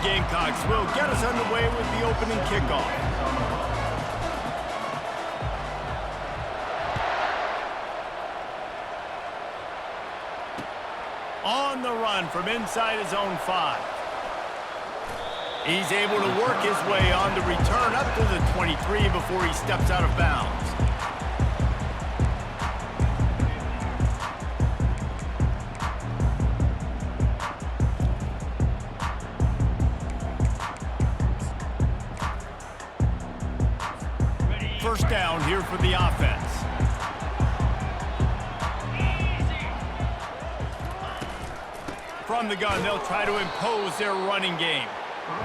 Gamecocks will get us underway with the opening kickoff. On the run from inside his own 5. He's able to work his way on the return up to the 23 before he steps out of bounds. First down here for the offense. From the gun, they'll try to impose their running game.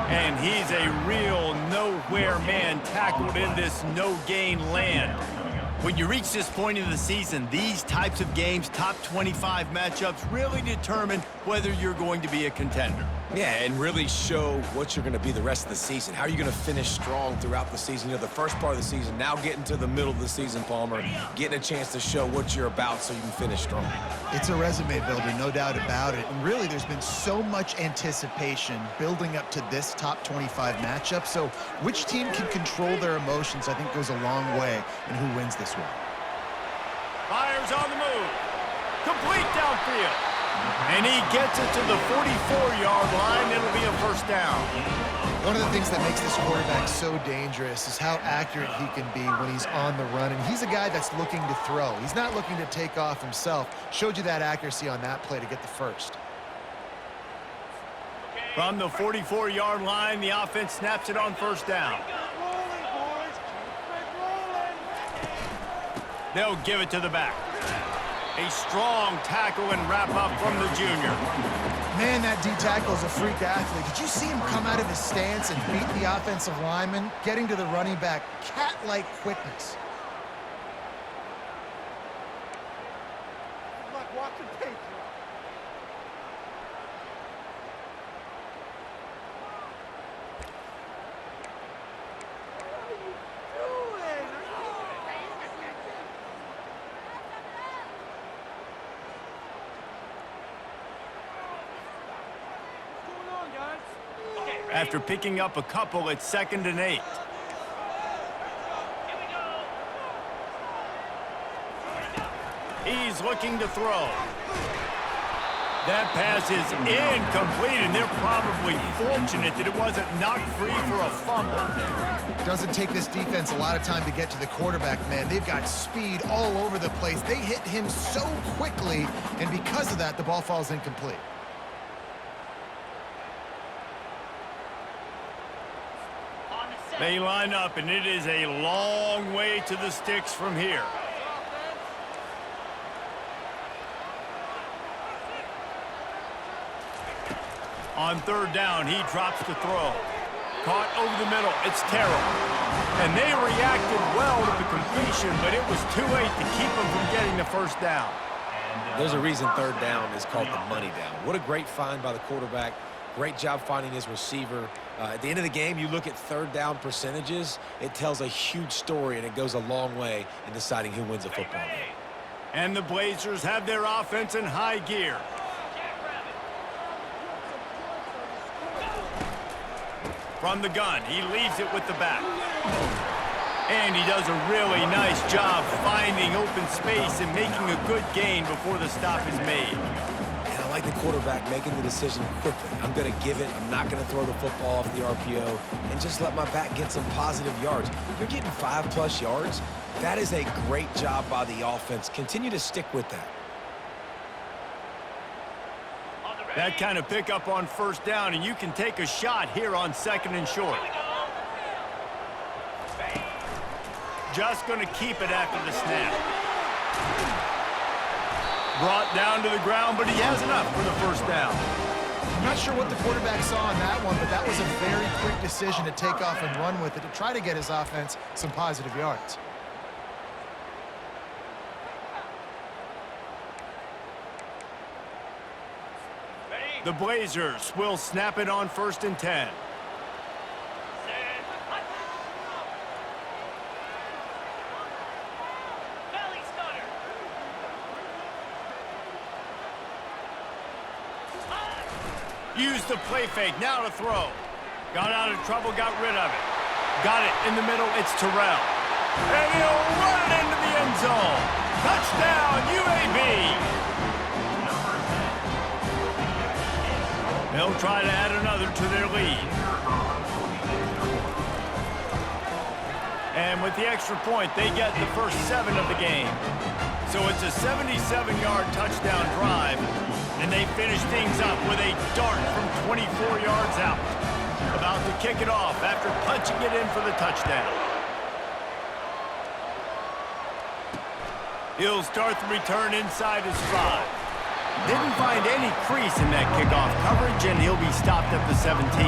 And he's a real nowhere man tackled in this no-gain land. When you reach this point in the season, these types of games, top 25 matchups, really determine whether you're going to be a contender. Yeah, and really show what you're going to be the rest of the season. How are you going to finish strong throughout the season? You know, the first part of the season, now getting to the middle of the season, Palmer, getting a chance to show what you're about so you can finish strong. It's a resume builder, no doubt about it. And really, there's been so much anticipation building up to this top 25 matchup. So which team can control their emotions, I think, goes a long way in who wins this one. Fires on the move. Complete downfield. And he gets it to the 44-yard line. It'll be a first down. One of the things that makes this quarterback so dangerous is how accurate he can be when he's on the run. And he's a guy that's looking to throw. He's not looking to take off himself. Showed you that accuracy on that play to get the first. From the 44-yard line, the offense snaps it on first down. They'll give it to the back. A strong tackle and wrap-up from the junior. Man, that D-tackle is a freak athlete. Did you see him come out of his stance and beat the offensive lineman, getting to the running back? Cat-like quickness. After picking up a couple, it's 2nd and 8. He's looking to throw. That pass is incomplete, and they're probably fortunate that it wasn't knocked free for a fumble. Doesn't take this defense a lot of time to get to the quarterback, man. They've got speed all over the place. They hit him so quickly, and because of that, the ball falls incomplete. They line up, and it is a long way to the sticks from here. On 3rd down, he drops the throw. Caught over the middle. It's Terrell. And they reacted well to the completion, but it was too late to keep them from getting the first down. There's a reason 3rd down is called the money down. What a great find by the quarterback. Great job finding his receiver. At the end of the game, you look at 3rd down percentages, it tells a huge story, and it goes a long way in deciding who wins a football game. And the Blazers have their offense in high gear. From the gun, he leaves it with the back. And he does a really nice job finding open space and making a good gain before the stop is made. I like the quarterback making the decision quickly. I'm going to give it. I'm not going to throw the football off the RPO and just let my back get some positive yards. You're getting 5+ yards. That is a great job by the offense. Continue to stick with that. That kind of pickup on 1st down, and you can take a shot here on 2nd and short. Just going to keep it after the snap. Brought down to the ground, but he has enough for the 1st down. I'm not sure what the quarterback saw on that one, but that was a very quick decision to take off and run with it to try to get his offense some positive yards. The Blazers will snap it on 1st and 10. Use the play fake, now to throw. Got out of trouble, got rid of it. Got it in the middle, it's Terrell. And he'll run it into the end zone. Touchdown, UAB. They'll try to add another to their lead. And with the extra point, they get the first 7 of the game. So it's a 77-yard touchdown drive, and they finish things up with a dart from 24 yards out. About to kick it off after punching it in for the touchdown. He'll start the return inside his 5. Didn't find any crease in that kickoff coverage, and he'll be stopped at the 17.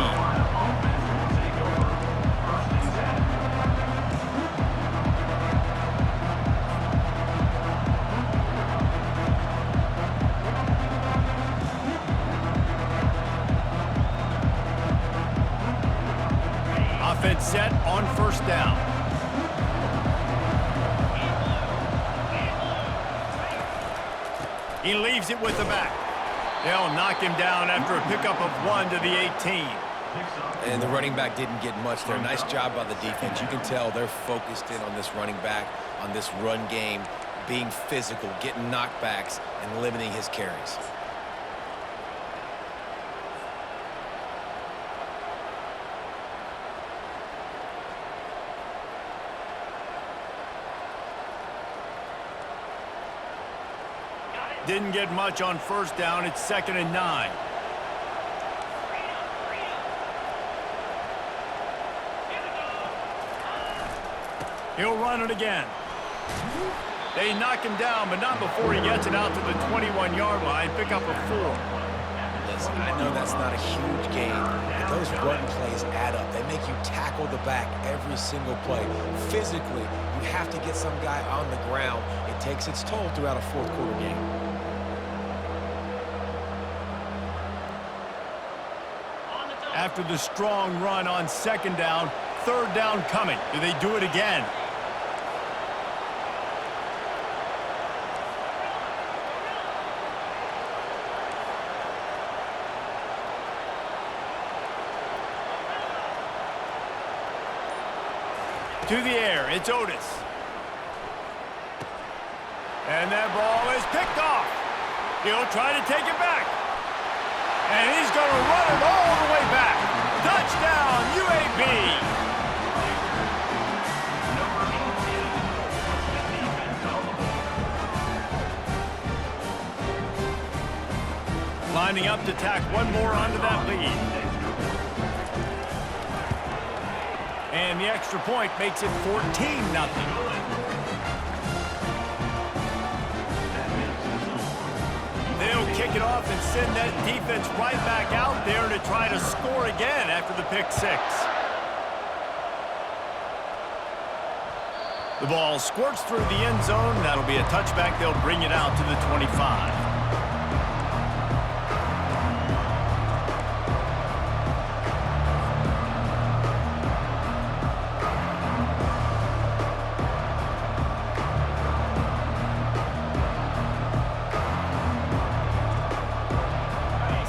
Offense set on first down. He leaves it with the back. They'll knock him down after a pickup of 1 to the 18. And the running back didn't get much there. Nice job by the defense. You can tell they're focused in on this running back, on this run game, being physical, getting knockbacks, and limiting his carries. Didn't get much on first down. It's 2nd and 9. He'll run it again. They knock him down, but not before he gets it out to the 21-yard line. Pick up a 4. Listen, I know that's not a huge gain, but those run plays add up. They make you tackle the back every single play. Physically, you have to get some guy on the ground. It takes its toll throughout a fourth-quarter game. After the strong run on 2nd down, 3rd down coming. Do they do it again? To the air, it's Otis. And that ball is picked off. He'll try to take it back. And he's going to run it all the way back. Touchdown, UAB. Lining up to tack one more onto that lead. And the extra point makes it 14-0. They'll kick it off and send that defense right back out there to try to score again after the pick 6. The ball squirts through the end zone. That'll be a touchback. They'll bring it out to the 25.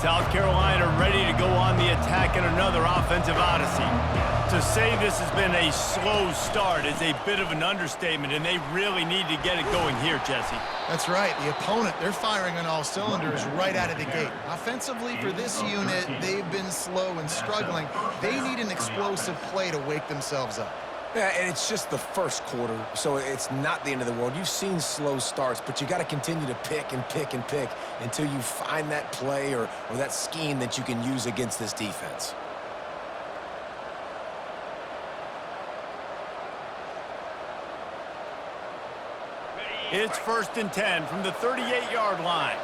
South Carolina ready to go on the attack in another offensive odyssey. To say this has been a slow start is a bit of an understatement, and they really need to get it going here, Jesse. That's right. The opponent, they're firing on all cylinders right out of the gate. Offensively, for this unit, they've been slow and struggling. They need an explosive play to wake themselves up. Yeah, and it's just the first quarter, so it's not the end of the world. You've seen slow starts, but you got to continue to pick and pick and pick until you find that play or that scheme that you can use against this defense. It's 1st and 10 from the 38-yard line.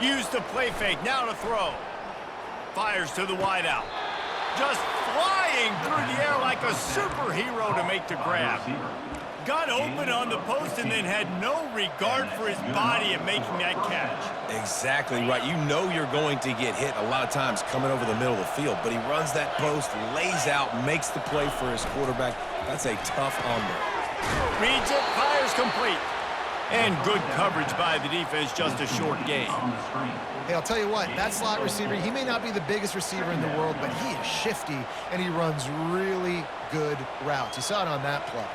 Use the play fake, now to throw. Fires to the wideout. Just flying through the air like a superhero to make the grab. Got open on the post and then had no regard for his body in making that catch. Exactly right. You know you're going to get hit a lot of times coming over the middle of the field, but he runs that post, lays out, makes the play for his quarterback. That's a tough hombre. Reads it, fires complete. And good coverage by the defense, just a short gain. Hey, I'll tell you what, that slot receiver, he may not be the biggest receiver in the world, but he is shifty, and he runs really good routes. You saw it on that play.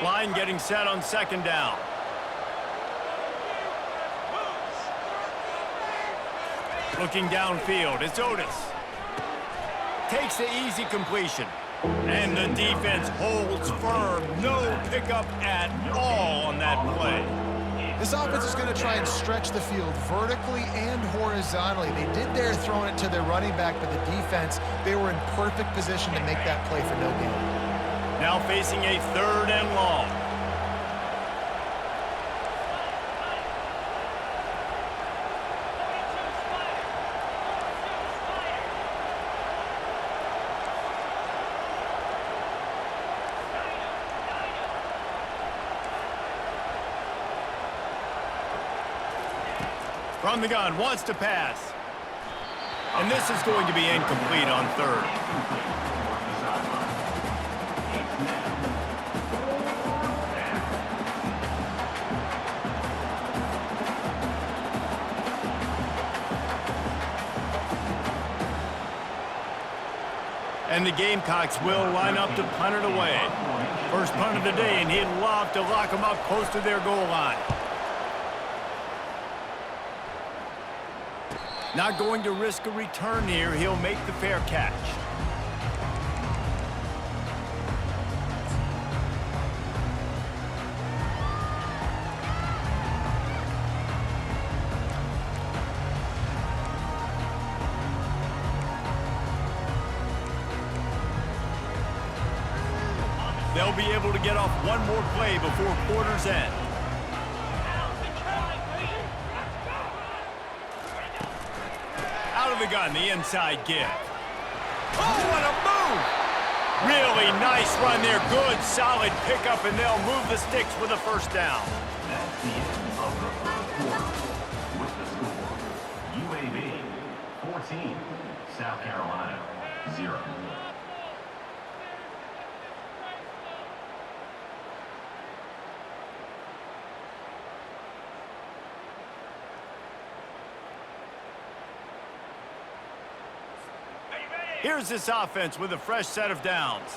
Line getting set on second down. Looking downfield, it's Otis. Takes the easy completion. And the defense holds firm. No pickup at all on that play. This offense is going to try and stretch the field vertically and horizontally. They did their throwing it to their running back, but the defense, they were in perfect position to make that play for no gain. Now facing a 3rd and long. From the gun, wants to pass. And this is going to be incomplete on 3rd. And the Gamecocks will line up to punt it away. First punt of the day, and he'd love to lock them up close to their goal line. Not going to risk a return here. He'll make the fair catch. They'll be able to get off one more play before quarter's end. Out of the gun, the inside give. Oh, what a move! Really nice run there. Good, solid pickup, and they'll move the sticks with a first down. That's the end of the first quarter. With the score, UAB 14, South Carolina 0. Here's this offense with a fresh set of downs.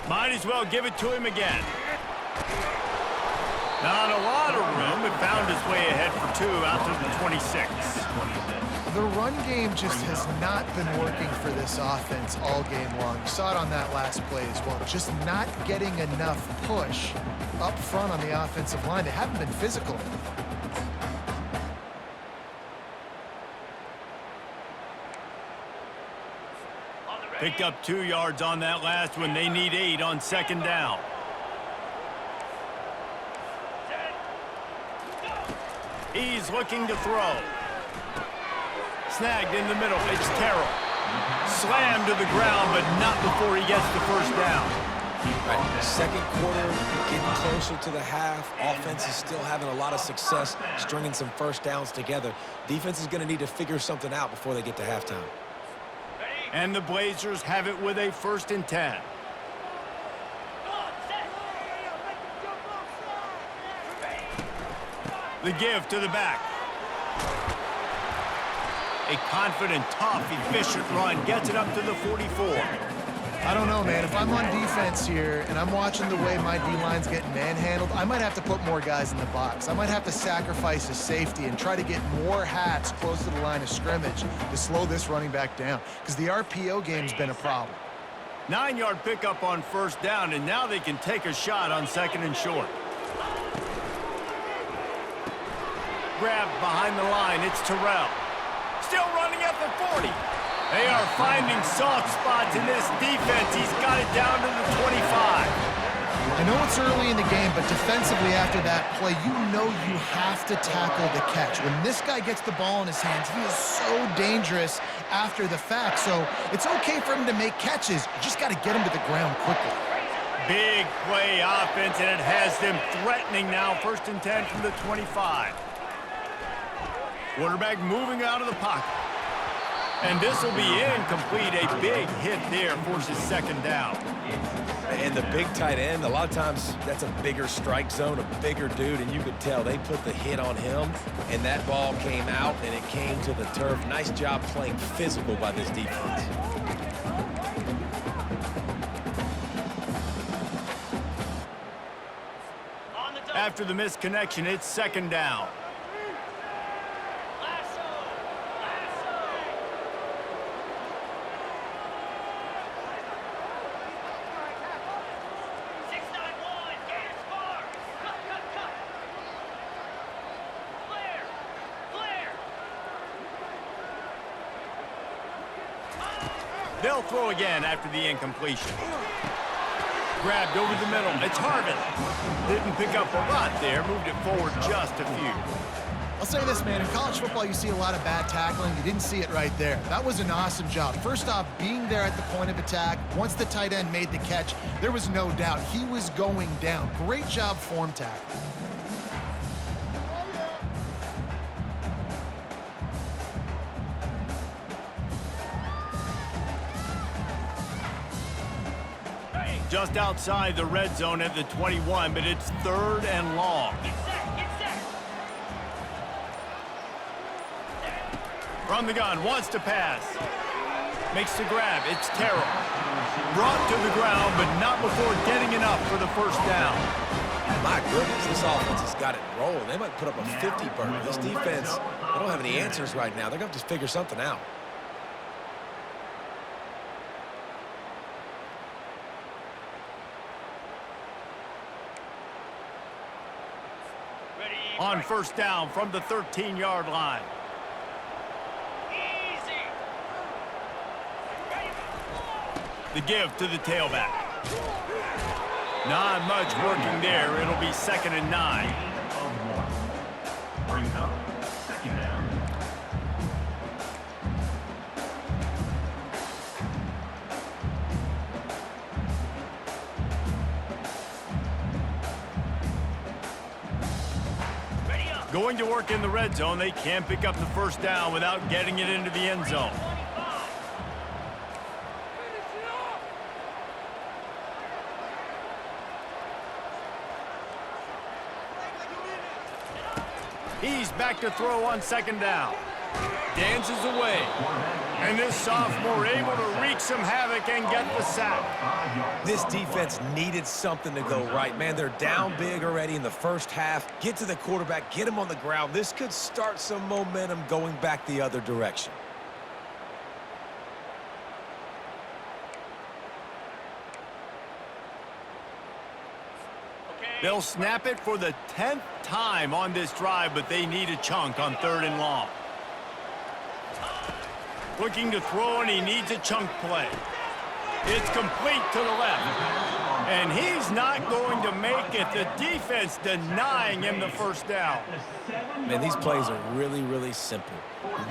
Might as well give it to him again. Not a lot of room. It found its way ahead for 2 out to the 26. The run game just has not been working for this offense all game long. You saw it on that last play as well. Just not getting enough push up front on the offensive line. They haven't been physical. Picked up 2 yards on that last one. They need 8 on second down. He's looking to throw. Snagged in the middle. It's Terrell. Slammed to the ground, but not before he gets the first down. Right. Second quarter, getting closer to the half. Offense is still having a lot of success stringing some first downs together. Defense is going to need to figure something out before they get to halftime. And the Blazers have it with a 1st and 10. The give to the back. A confident, tough, efficient run gets it up to the 44. I don't know, man. If I'm on defense here and I'm watching the way my D-line's getting manhandled, I might have to put more guys in the box. I might have to sacrifice a safety and try to get more hats close to the line of scrimmage to slow this running back down, because the RPO game's been a problem. 9-yard pickup on first down, and now they can take a shot on 2nd and short. Grabbed behind the line, it's Terrell. Still running at the 40. They are finding soft spots in this defense. He's got it down to the 25. I know it's early in the game, but defensively after that play, you know you have to tackle the catch. When this guy gets the ball in his hands, he is so dangerous after the fact. So it's okay for him to make catches. You just got to get him to the ground quickly. Big play offense, and it has them threatening now. 1st and 10 from the 25. Quarterback moving out of the pocket. And this will be incomplete. A big hit there forces 2nd down. And the big tight end, a lot of times that's a bigger strike zone, a bigger dude, and you could tell they put the hit on him, and that ball came out, and it came to the turf. Nice job playing physical by this defense. After the missed connection, it's 2nd down. They'll throw again after the incompletion. Grabbed over the middle. It's Harvin. Didn't pick up a lot there. Moved it forward just a few. I'll say this, man. In college football, you see a lot of bad tackling. You didn't see it right there. That was an awesome job. First off, being there at the point of attack. Once the tight end made the catch, there was no doubt he was going down. Great job form tackling. Just outside the red zone at the 21, but it's 3rd and long. From the gun, wants to pass. Makes the grab. It's Terrell. Brought to the ground, but not before getting enough for the 1st down. My goodness, this offense has got it rolling. They might put up a 50 burger. This defense, they don't have any answers right now. They're going to have to figure something out. On 1st down from the 13-yard line. The give to the tailback. Not much working there. It'll be 2nd and 9. Brings up 2nd down. Going to work in the red zone. They can't pick up the 1st down without getting it into the end zone. He's back to throw on 2nd down. Dances away. And this sophomore able to wreak some havoc and get the sack. This defense needed something to go right. Man, they're down big already in the 1st half. Get to the quarterback, get him on the ground. This could start some momentum going back the other direction. They'll snap it for the 10th time on this drive, but they need a chunk on 3rd and long. Looking to throw, and he needs a chunk play. It's complete to the left. And he's not going to make it. The defense denying him the 1st down. Man, these plays are really, really simple.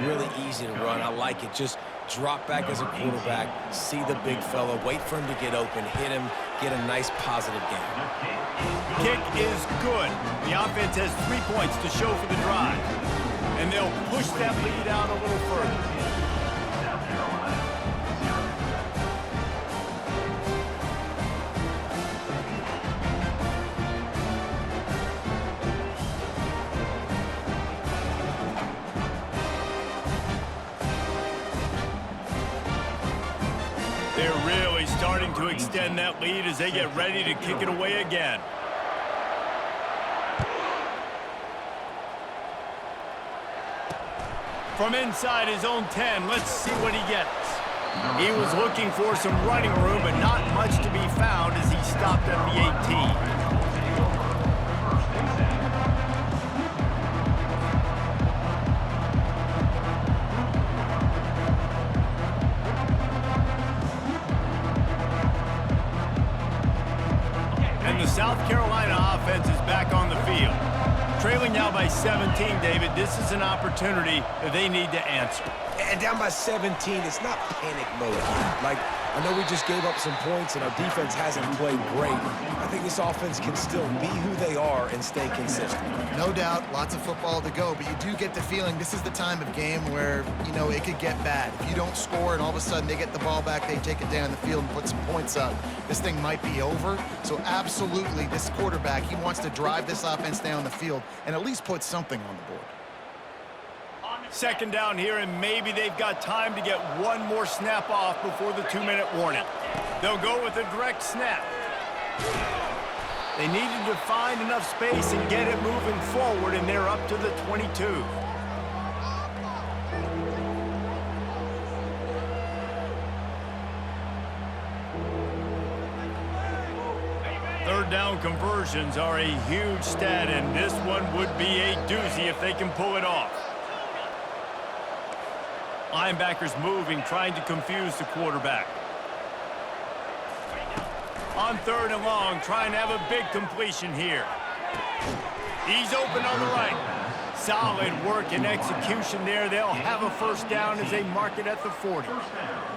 Really easy to run. I like it. Just drop back as a quarterback, see the big fella, wait for him to get open, hit him, get a nice positive game. Kick is good. The offense has 3 points to show for the drive. And they'll push that lead out a little further. They're really starting to extend that lead as they get ready to kick it away again. From inside his own 10, let's see what he gets. He was looking for some running room, but not much to be found as he stopped at the 18. behind now by 17, David. This is an opportunity that they need to answer. And down by 17, it's not panic mode. Like, I know we just gave up some points and our defense hasn't played great. I think this offense can still be who they are and stay consistent. No doubt, lots of football to go, but you do get the feeling this is the time of game where, you know, it could get bad. If you don't score and all of a sudden they get the ball back, they take it down the field and put some points up, this thing might be over. So absolutely, this quarterback, he wants to drive this offense down the field and at least put something on the board. Second down here, and maybe they've got time to get one more snap off before the 2-minute warning. They'll go with a direct snap. They needed to find enough space and get it moving forward, and they're up to the 22. Third down conversions are a huge stat, and this one would be a doozy if they can pull it off. Linebackers moving, trying to confuse the quarterback. On 3rd and long, trying to have a big completion here. He's open on the right. Solid work and execution there. They'll have a first down as they mark it at the 40.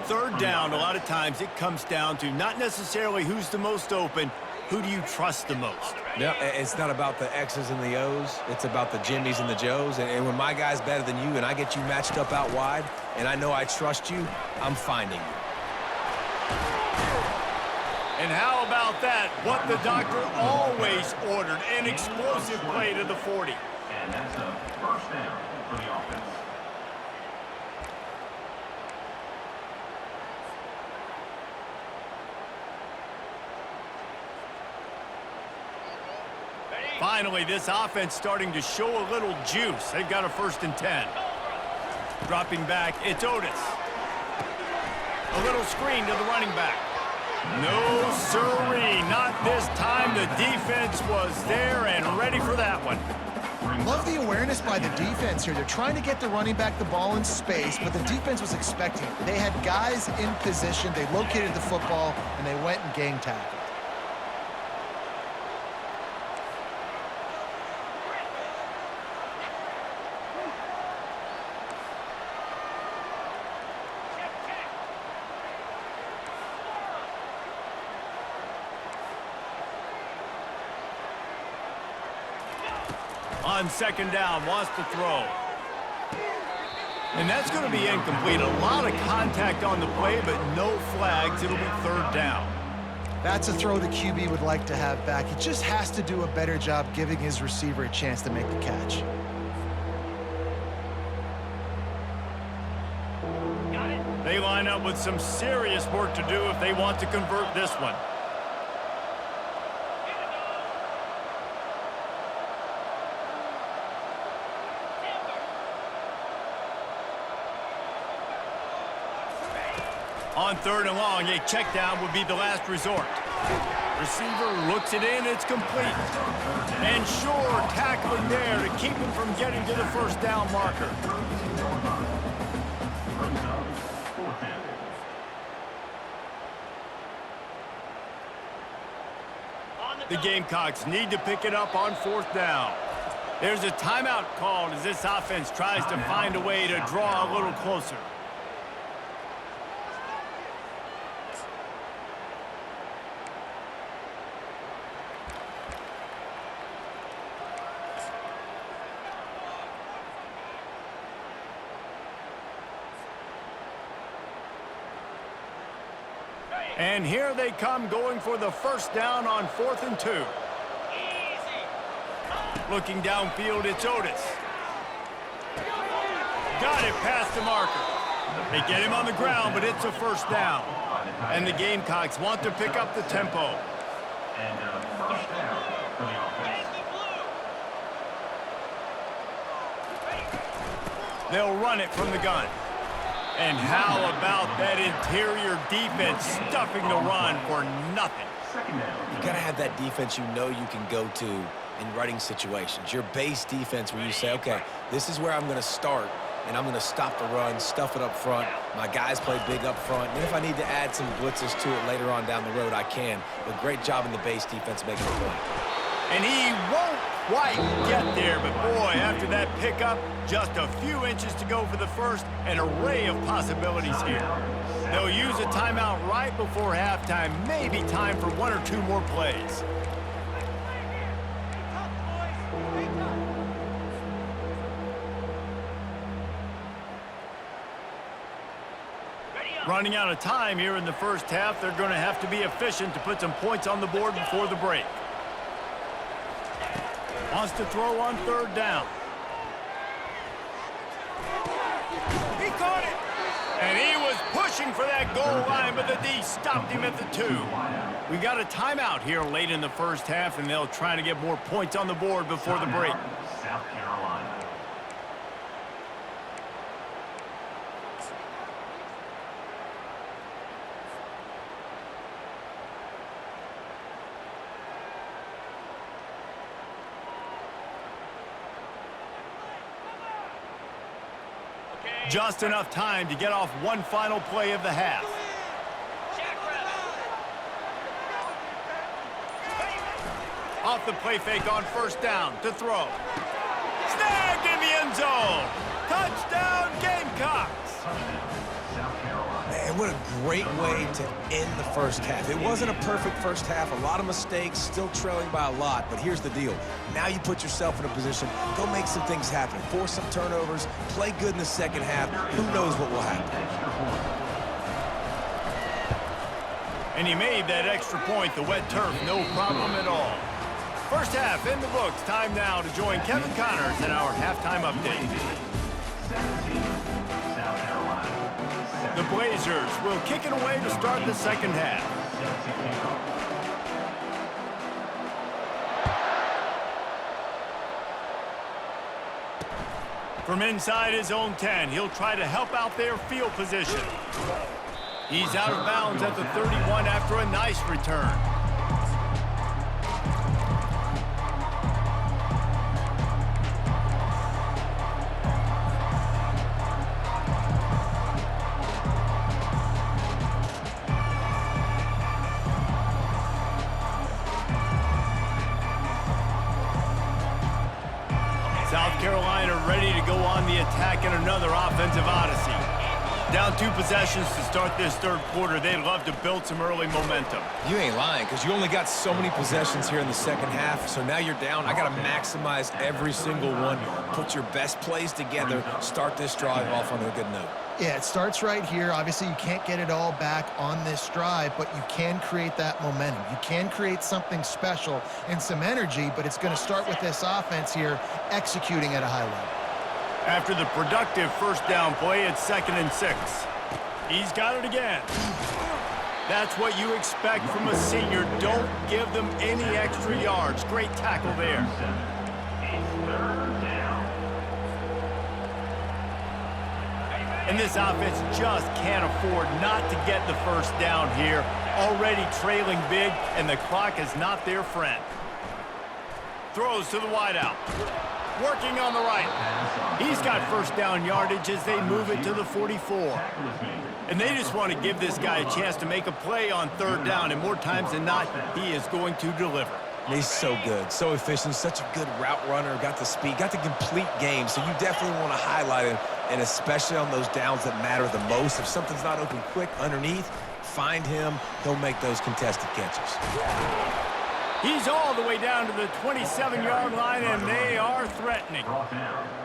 Third down, a lot of times it comes down to not necessarily who's the most open, who do you trust the most? Yeah, it's not about the X's and the O's. It's about the Jimmys and the Joes. And when my guy's better than you and I get you matched up out wide and I know I trust you, I'm finding you. And how about that? What the doctor always ordered, an explosive play to the 40. And that's a first down for the offense. Finally, this offense starting to show a little juice. They've got a 1st and 10. Dropping back, it's Otis. A little screen to the running back. No siree, not this time. The defense was there and ready for that one. Love the awareness by the defense here. They're trying to get the running back the ball in space, but the defense was expecting it. They had guys in position. They located the football, and they went and gang tackled. On 2nd down, wants to throw. And that's going to be incomplete. A lot of contact on the play, but no flags. It'll be 3rd down. That's a throw the QB would like to have back. He just has to do a better job giving his receiver a chance to make the catch. They line up with some serious work to do if they want to convert this one. On 3rd and long, a check down would be the last resort. Receiver looks it in, it's complete. And sure, tackling there to keep him from getting to the 1st down marker. The Gamecocks need to pick it up on 4th down. There's a timeout called as this offense tries to find a way to draw a little closer. And here they come going for the 1st down on 4th and 2. Looking downfield, it's Otis. Got it past the marker. They get him on the ground, but it's a 1st down. And the Gamecocks want to pick up the tempo. And first down for the offense. They'll run it from the gun. And how about that interior defense stuffing the run for nothing? Second down. You got to have that defense you know you can go to in running situations. Your base defense where you say, okay, this is where I'm going to start, and I'm going to stop the run, stuff it up front. My guys play big up front. And if I need to add some blitzes to it later on down the road, I can. But great job in the base defense making a point. And he won't quite get there, but Boy, after that pickup, just a few inches to go for the first, an array of possibilities here. They'll use a timeout right before halftime, maybe time for one or two more plays. Running out of time here in the first half, they're going to have to be efficient to put some points on the board before the break. Wants to throw on third down. He caught it! And he was pushing for that goal line, but the D stopped him at the 2. We got a timeout here late in the first half, and they'll try to get more points on the board before the break. South Carolina. Just enough time to get off one final play of the half. Off the play fake on first down to throw. Snagged in the end zone. Touchdown Gamecocks. Man, what a great way to end the first half. It wasn't a perfect first half, a lot of mistakes, still trailing by a lot, but here's the deal. Now you put yourself in a position, go make some things happen, force some turnovers, play good in the second half. Who knows what will happen? And he made that extra point, the wet turf, no problem at all. First half in the books. Time now to join Kevin Connors in our halftime update. The Blazers will kick it away to start the second half. From inside his own 10, he'll try to help out their field position. He's out of bounds at the 31 after a nice return. South Carolina ready to go on the attack in another offensive odyssey. Down 2 possessions to start this third quarter. They'd love to build some early momentum. You ain't lying, because you only got so many possessions here in the second half, so now you're down. I got to maximize every single one, put your best plays together, start this drive off on a good note. Yeah, it starts right here. Obviously, you can't get it all back on this drive, but you can create that momentum. You can create something special and some energy, but it's going to start with this offense here executing at a high level. After the productive first down play, it's 2nd and 6. He's got it again. That's what you expect from a senior. Don't give them any extra yards. Great tackle there. And this offense just can't afford not to get the first down here. Already trailing big, and the clock is not their friend. Throws to the wideout. Working on the right. He's got first down yardage as they move it to the 44. And they just want to give this guy a chance to make a play on third down, and more times than not, he is going to deliver. He's so good, so efficient, such a good route runner, got the speed, got the complete game, so you definitely want to highlight him, and especially on those downs that matter the most. If something's not open quick underneath, find him, he'll make those contested catches. He's all the way down to the 27-yard line, and they are threatening.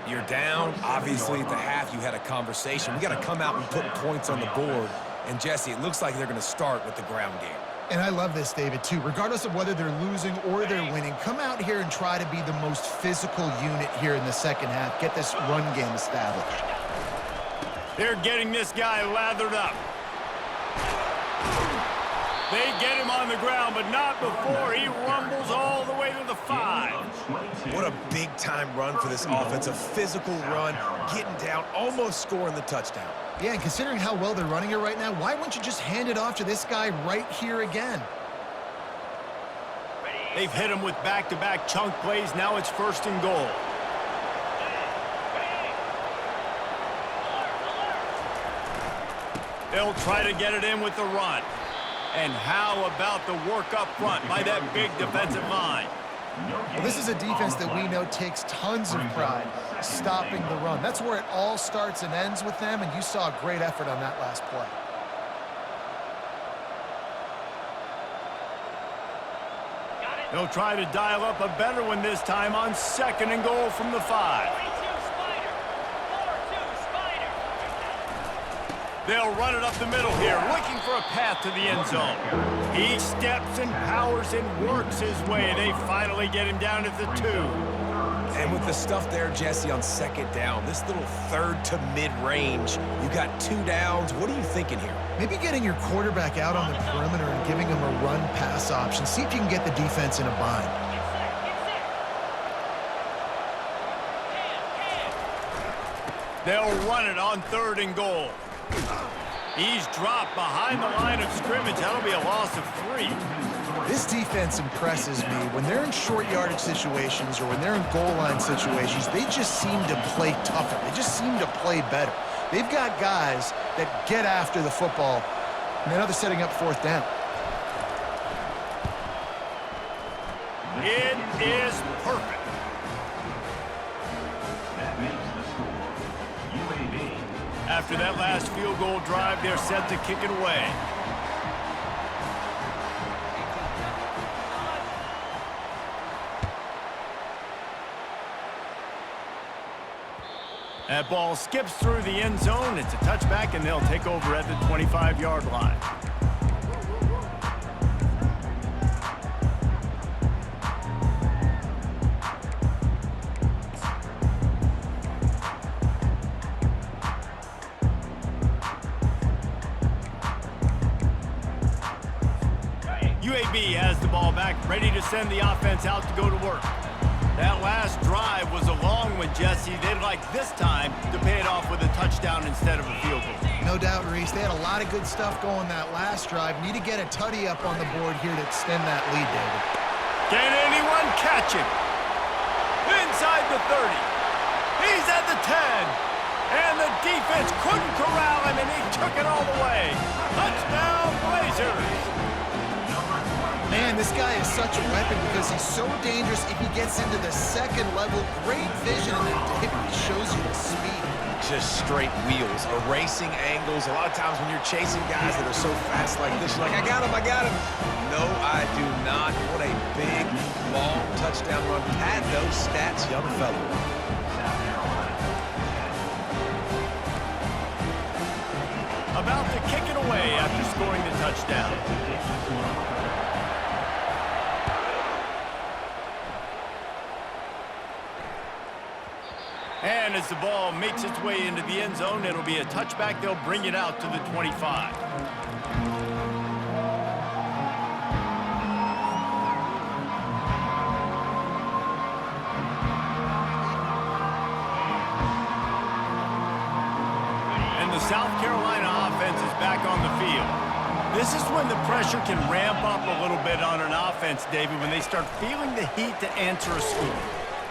You're down. Obviously, at the half, you had a conversation. We got to come out and put points on the board. And, Jesse, it looks like they're going to start with the ground game. And I love this, David, too. Regardless of whether they're losing or they're winning, come out here and try to be the most physical unit here in the second half. Get this run game established. They're getting this guy lathered up. They get him on the ground, but not before he rumbles all the way to the 5. What a big-time run for this offense. A physical run, getting down, almost scoring the touchdown. Yeah, and considering how well they're running it right now, why wouldn't you just hand it off to this guy right here again? They've hit him with back-to-back chunk plays. Now it's 1st and goal. They'll try to get it in with the run. And how about the work up front by that big defensive line? Well, this is a defense that we know takes tons of pride stopping the run. That's where it all starts and ends with them, and you saw a great effort on that last play. They'll try to dial up a better one this time on 2nd and goal from the 5. They'll run it up the middle here, looking for a path to the end zone. He steps and powers and works his way. They finally get him down at the 2. And with the stuff there, Jesse, on 2nd down, this little 3rd to mid-range, you got 2 downs. What are you thinking here? Maybe getting your quarterback out on the perimeter and giving him a run-pass option. See if you can get the defense in a bind. They'll run it on 3rd and goal. He's dropped behind the line of scrimmage. That'll be a loss of 3. This defense impresses me. When they're in short yardage situations or when they're in goal line situations, they just seem to play tougher. They just seem to play better. They've got guys that get after the football, and now they're setting up 4th down. It is perfect. That makes the score UAB. After that last field goal drive, they're set to kick it away. That ball skips through the end zone. It's a touchback, and they'll take over at the 25-yard line. UAB has the ball back, ready to send the offense out to go to work. That last drive was a long one, Jesse. They'd like this time to pay it off with a touchdown instead of a field goal. No doubt, Reese. They had a lot of good stuff going that last drive. Need to get a tutty up on the board here to extend that lead, David. Can anyone catch him? Inside the 30. He's at the 10. And the defense couldn't corral him, and he took it all the way. Touchdown, Blazers. Man, this guy is such a weapon because he's so dangerous if he gets into the 2nd level. Great vision, and then David shows you the speed. Just straight wheels, erasing angles. A lot of times when you're chasing guys that are so fast like this, you're like, I got him, I got him. No, I do not. What a big, long touchdown run. Pad those stats, young fella. About to kick it away after scoring the touchdown. And as the ball makes its way into the end zone, it'll be a touchback. They'll bring it out to the 25. And the South Carolina offense is back on the field. This is when the pressure can ramp up a little bit on an offense, David, when they start feeling the heat to answer a score.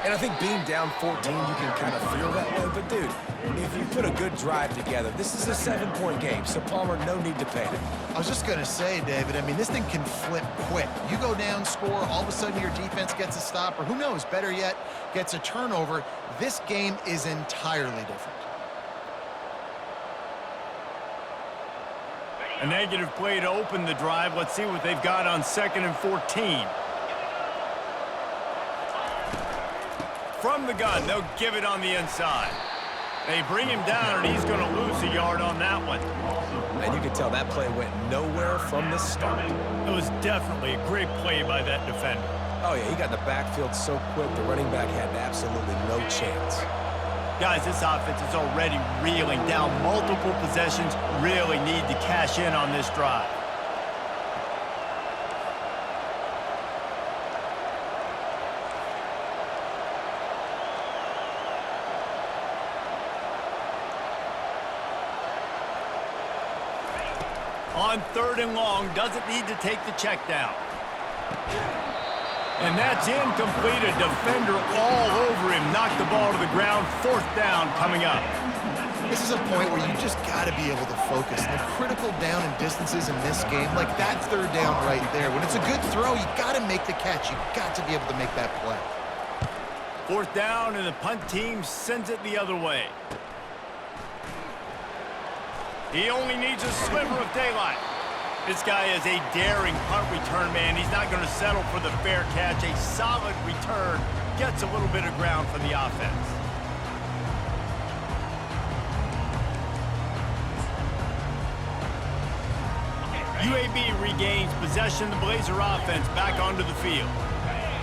And I think being down 14, you can kind of feel that way. But, dude, if you put a good drive together, this is a 7-point game. So, Palmer, no need to panic. I was just going to say, David, I mean, this thing can flip quick. You go down, score, all of a sudden your defense gets a stop, or who knows, better yet, gets a turnover. This game is entirely different. A negative play to open the drive. Let's see what they've got on 2nd and 14. From the gun, they'll give it on the inside. They bring him down, and he's going to lose a yard on that one. And you can tell that play went nowhere from the start. It was definitely a great play by that defender. Oh, yeah, he got in the backfield so quick, the running back had absolutely no chance. Guys, this offense is already reeling down multiple possessions. Really need to cash in on this drive. On 3rd and long, doesn't need to take the check down. And that's incomplete. A defender all over him. Knocked the ball to the ground. 4th down coming up. This is a point where you just got to be able to focus. And the critical down and distances in this game, like that third down right there, when it's a good throw, you got to make the catch. You got to be able to make that play. Fourth down, and the punt team sends it the other way. He only needs a sliver of daylight. This guy is a daring punt return man. He's not going to settle for the fair catch. A solid return gets a little bit of ground for the offense. UAB regains possession. The Blazer offense back onto the field.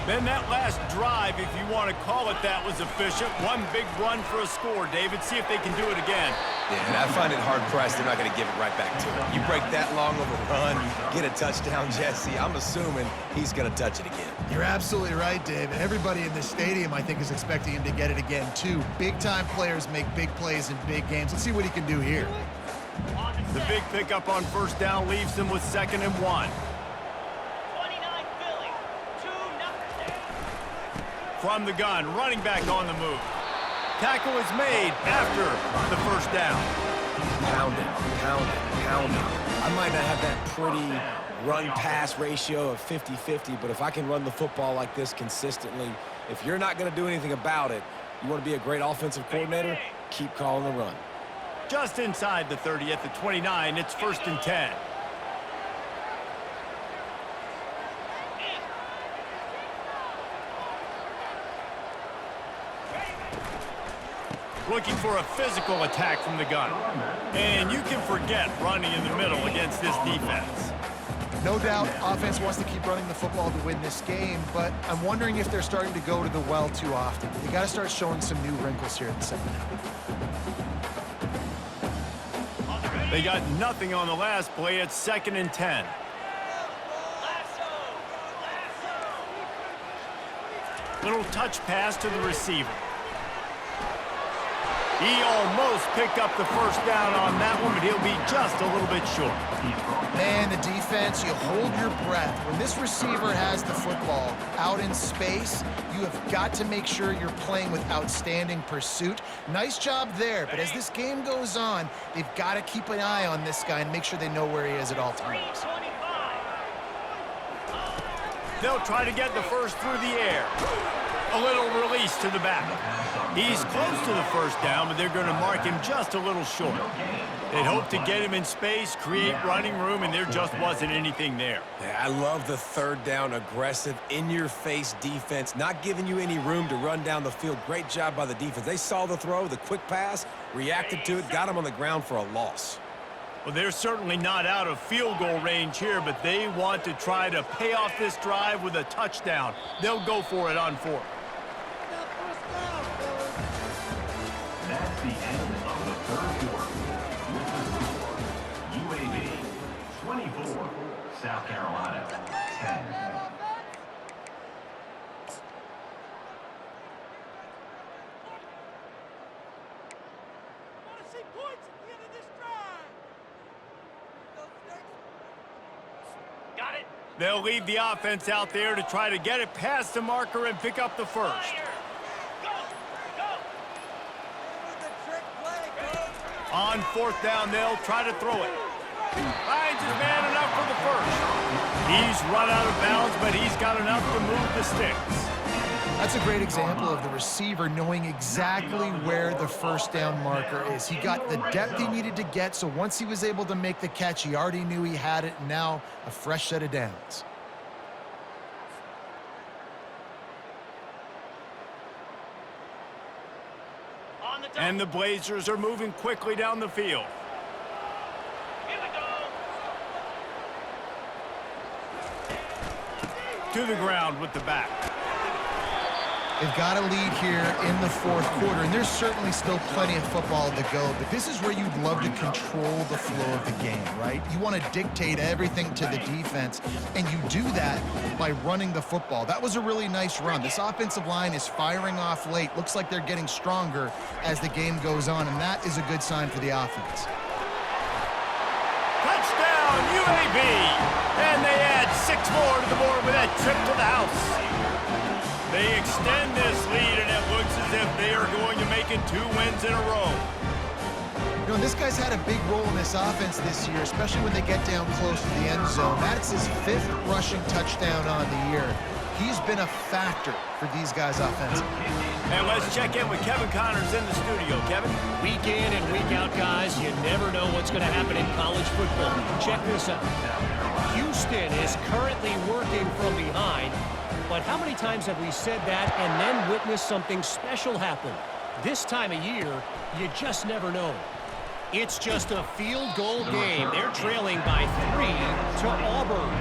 Then that last drive, if you want to call it that, was efficient. One big run for a score, David. See if they can do it again. Yeah, and I find it hard-pressed they're not going to give it right back to him. You break that long of a run, get a touchdown, Jesse, I'm assuming he's going to touch it again. You're absolutely right, Dave. And everybody in this stadium, I think, is expecting him to get it again, too. Big-time players make big plays in big games. Let's see what he can do here. The big pickup on first down leaves them with 2nd and 1. From the gun, running back on the move. Tackle is made after the first down. Pound it, pound it, pound it. I might not have that pretty run-pass ratio of 50-50, but if I can run the football like this consistently, if you're not going to do anything about it, you want to be a great offensive coordinator, keep calling the run. Just inside the 30 at the 29, it's 1st and 10. Looking for a physical attack from the gun. And you can forget running in the middle against this defense. No doubt, offense wants to keep running the football to win this game, but I'm wondering if they're starting to go to the well too often. They got to start showing some new wrinkles here in the second half. They got nothing on the last play. It's 2nd and 10. Little touch pass to the receiver. He almost picked up the first down on that one, but he'll be just a little bit short. Man, the defense, you hold your breath. When this receiver has the football out in space, you have got to make sure you're playing with outstanding pursuit. Nice job there, but as this game goes on, they've got to keep an eye on this guy and make sure they know where he is at all times. They'll try to get the first through the air. A little release to the back. He's close to the first down, but they're going to mark him just a little short. They'd hope to get him in space, create running room, and there just wasn't anything there. Yeah, I love the third down, aggressive, in-your-face defense, not giving you any room to run down the field. Great job by the defense. They saw the throw, the quick pass, reacted to it, got him on the ground for a loss. Well, they're certainly not out of field goal range here, but they want to try to pay off this drive with a touchdown. They'll go for it on 4th. That's the end of the third quarter. With the score, UAB 24, South Carolina 10. They'll leave the offense out there to try to get it past the marker and pick up the first. On 4th down, they'll try to throw it. Finds his man enough for the first. He's run out of bounds, but he's got enough to move the sticks. That's a great example of the receiver knowing exactly where the first down marker is. He got the depth he needed to get, so once he was able to make the catch, he already knew he had it, and now a fresh set of downs. And the Blazers are moving quickly down the field. To the ground with the back. They've got a lead here in the 4th quarter, and there's certainly still plenty of football to go, but this is where you'd love to control the flow of the game, right? You want to dictate everything to the defense, and you do that by running the football. That was a really nice run. This offensive line is firing off late. Looks like they're getting stronger as the game goes on, and that is a good sign for the offense. Touchdown, UAB! And they add 6 more to the board with that trip to the house. They extend this lead, and it looks as if they are going to make it 2 wins in a row. You know, this guy's had a big role in this offense this year, especially when they get down close to the end zone. That's his 5th rushing touchdown on the year. He's been a factor for these guys offensively. And let's check in with Kevin Connors in the studio. Kevin? Week in and week out, guys, you never know what's going to happen in college football. Check this out. Houston is currently working from behind, but how many times have we said that and then witnessed something special happen? This time of year, you just never know. It's just a field goal game. They're trailing by 3 to Auburn.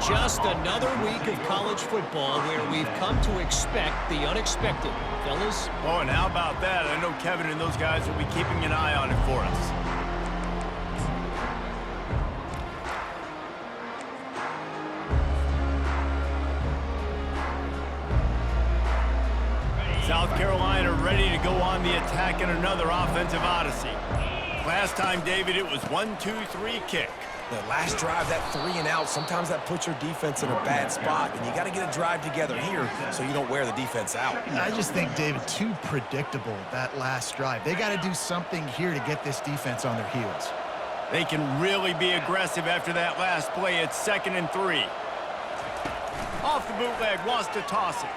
Just another week of college football where we've come to expect the unexpected. Fellas? Oh, and how about that? I know Kevin and those guys will be keeping an eye on it for us. South Carolina ready to go on the attack in another offensive odyssey. Last time, David, it was 1-2-3 kick. The last drive, that 3 and out, sometimes that puts your defense in a bad spot, and you got to get a drive together here so you don't wear the defense out. I just think, David, too predictable, that last drive. They got to do something here to get this defense on their heels. They can really be aggressive after that last play. It's 2nd and 3. Off the bootleg, wants to toss it.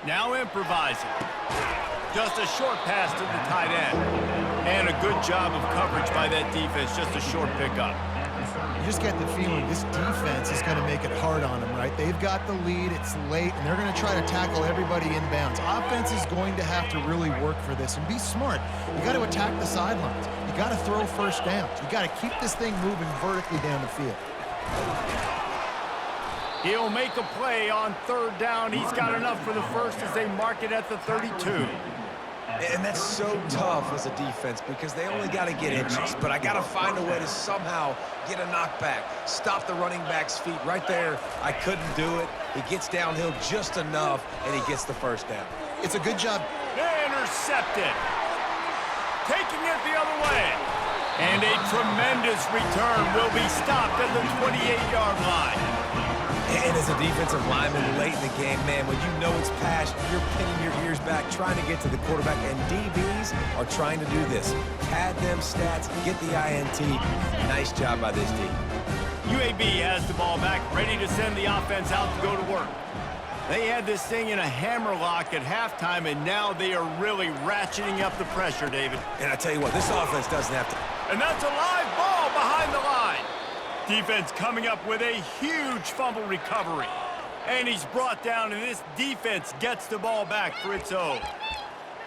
Now improvising. Just a short pass to the tight end. And a good job of coverage by that defense. Just a short pickup. You just get the feeling this defense is going to make it hard on them, right? They've got the lead. It's late, and they're going to try to tackle everybody inbounds. Offense is going to have to really work for this and be smart. You got to attack the sidelines. You got to throw first downs. You got to keep this thing moving vertically down the field. He'll make a play on 3rd down. He's got enough for the first as they mark it at the 32. And that's so tough as a defense because they only got to get inches. But I got to find a way to somehow get a knockback, stop the running back's feet right there. I couldn't do it. He gets downhill just enough, and he gets the first down. It's a good job. Intercepted. Taking it the other way. And a tremendous return will be stopped at the 28-yard line. And as a defensive lineman late in the game, man, when you know it's past, you're pinning your ears back, trying to get to the quarterback, and DBs are trying to do this. Pad them stats, get the INT. Nice job by this D. UAB has the ball back, ready to send the offense out to go to work. They had this thing in a hammerlock at halftime, and now they are really ratcheting up the pressure, David. And I tell you what, this offense doesn't have to. And that's a live ball behind the line. Defense coming up with a huge fumble recovery. And he's brought down, and this defense gets the ball back for its own.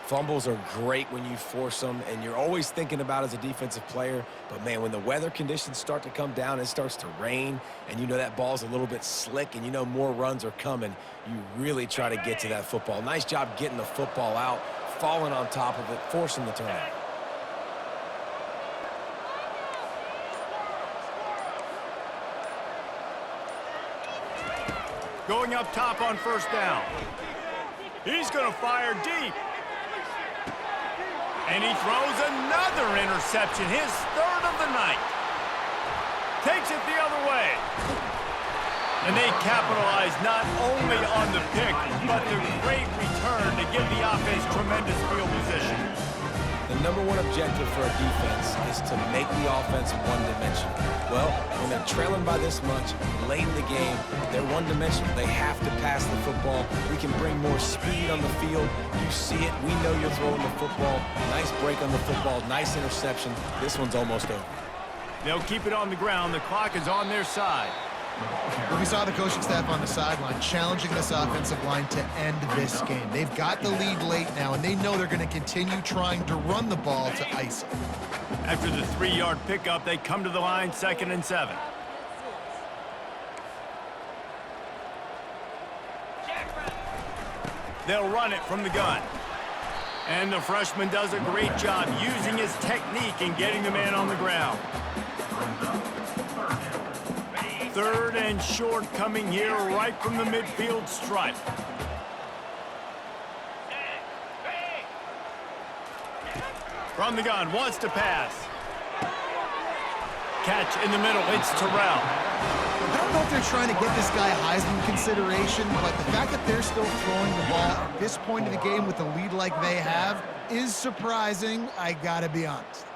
Fumbles are great when you force them, and you're always thinking about as a defensive player. But, man, when the weather conditions start to come down, it starts to rain, and you know that ball's a little bit slick, and you know more runs are coming, you really try to get to that football. Nice job getting the football out, falling on top of it, forcing the turnover. Going up top on 1st down. He's going to fire deep. And he throws another interception, his 3rd of the night. Takes it the other way. And they capitalize not only on the pick, but the great return to give the offense tremendous field position. The number one objective for a defense is to make the offense one-dimensional. Well, when they're trailing by this much, late in the game, they're one-dimensional. They have to pass the football. We can bring more speed on the field. You see it. We know you're throwing the football. Nice break on the football. Nice interception. This one's almost over. They'll keep it on the ground. The clock is on their side. We saw the coaching staff on the sideline challenging this offensive line to end this game. They've got the lead late now, and they know they're going to continue trying to run the ball to ice it. After the 3-yard pickup, they come to the line, 2nd and 7. They'll run it from the gun. And the freshman does a great job using his technique and getting the man on the ground. 3rd and short coming here right from the midfield stripe. From the gun, wants to pass. Catch in the middle, it's Terrell. don't know if they're trying to get this guy Heisman consideration, but the fact that they're still throwing the ball at this point of the game with a lead like they have is surprising, I gotta be honest.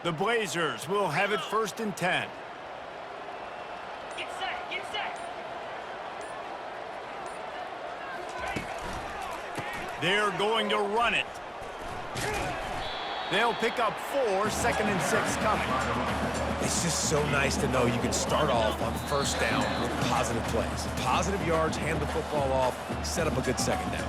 The Blazers will have it 1st and 10. Get set, get set. They're going to run it. They'll pick up 4, 2nd and 6 coming. It's just so nice to know you can start off on 1st down with positive plays. Positive yards, hand the football off, set up a good 2nd down.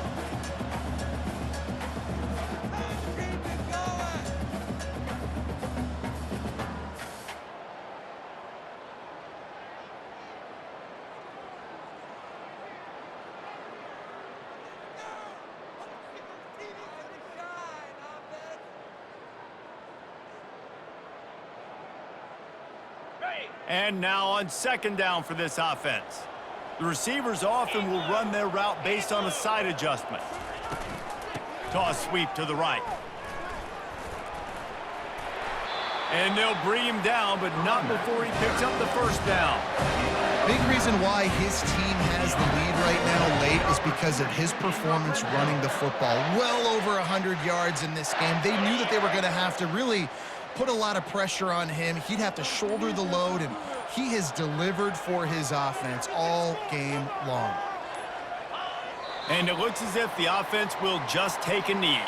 And now on 2nd down for this offense. The receivers often will run their route based on a side adjustment. Toss sweep to the right. And they'll bring him down, but not before he picks up the 1st down. Big reason why his team has the lead right now late is because of his performance running the football. Well over 100 yards in this game. They knew that they were going to have to really put a lot of pressure on him. He'd have to shoulder the load, and he has delivered for his offense all game long. And it looks as if the offense will just take a knee.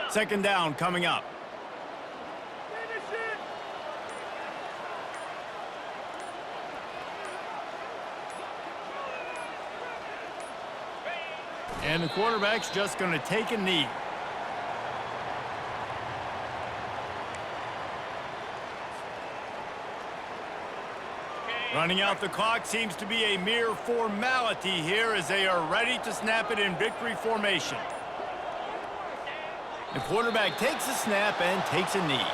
Second down coming up. And the quarterback's just going to take a knee. Running out the clock seems to be a mere formality here as they are ready to snap it in victory formation. The quarterback takes a snap and takes a knee.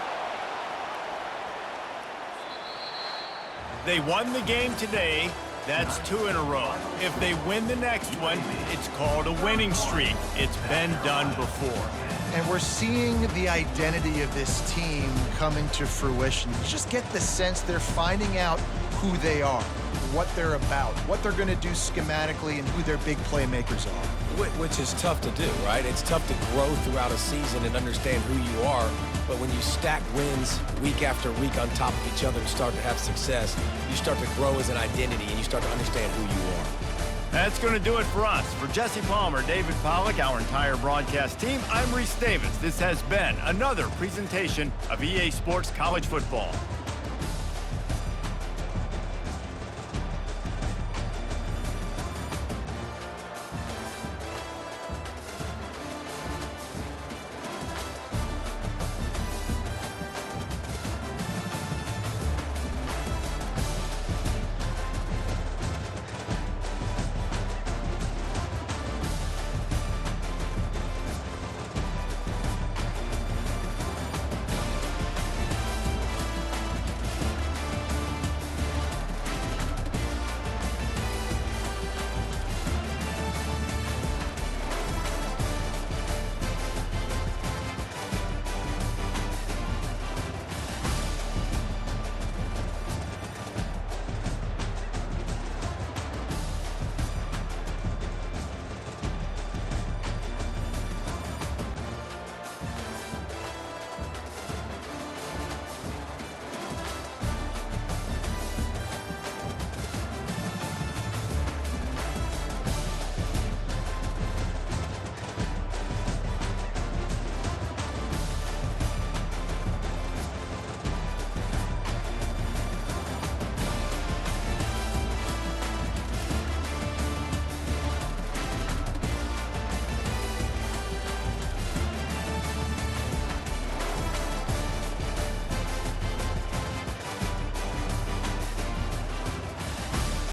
They won the game today. That's 2 in a row. If they win the next one, it's called a winning streak. It's been done before. And we're seeing the identity of this team coming to fruition. You just get the sense they're finding out who they are, what they're about, what they're going to do schematically, and who their big playmakers are. Which is tough to do, right? It's tough to grow throughout a season and understand who you are. But when you stack wins week after week on top of each other and start to have success, you start to grow as an identity and you start to understand who you are. That's going to do it for us. For Jesse Palmer, David Pollack, our entire broadcast team, I'm Reese Davis. This has been another presentation of EA Sports College Football.